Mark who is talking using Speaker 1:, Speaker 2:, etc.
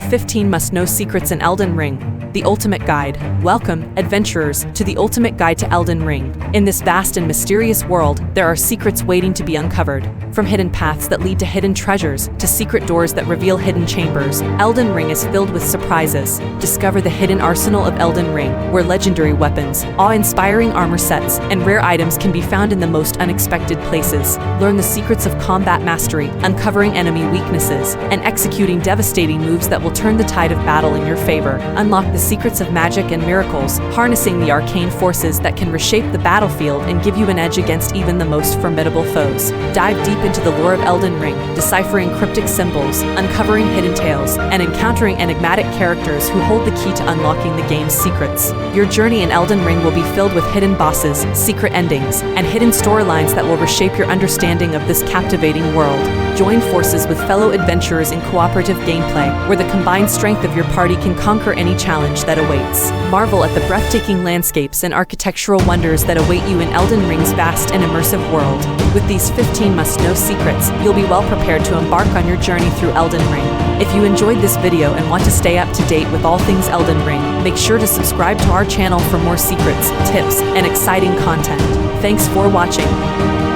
Speaker 1: 15 must-know secrets in Elden Ring. The Ultimate Guide. Welcome, adventurers, to the Ultimate Guide to Elden Ring. In this vast and mysterious world, there are secrets waiting to be uncovered. From hidden paths that lead to hidden treasures, to secret doors that reveal hidden chambers, Elden Ring is filled with surprises. Discover the hidden arsenal of Elden Ring, where legendary weapons, awe-inspiring armor sets, and rare items can be found in the most unexpected places. Learn the secrets of combat mastery, uncovering enemy weaknesses, and executing devastating moves that will turn the tide of battle in your favor. Unlock the secrets of magic and miracles, harnessing the arcane forces that can reshape the battlefield and give you an edge against even the most formidable foes. Dive deep into the lore of Elden Ring, deciphering cryptic symbols, uncovering hidden tales, and encountering enigmatic characters who hold the key to unlocking the game's secrets. Your journey in Elden Ring will be filled with hidden bosses, secret endings, and hidden storylines that will reshape your understanding of this captivating world. Join forces with fellow adventurers in cooperative gameplay, where the combined strength of your party can conquer any challenge that awaits. Marvel at the breathtaking landscapes and architectural wonders that await you in Elden Ring's vast and immersive world. With these 15 must-know secrets, you'll be well prepared to embark on your journey through Elden Ring. If you enjoyed this video and want to stay up to date with all things Elden Ring, make sure to subscribe to our channel for more secrets, tips, and exciting content. Thanks for watching.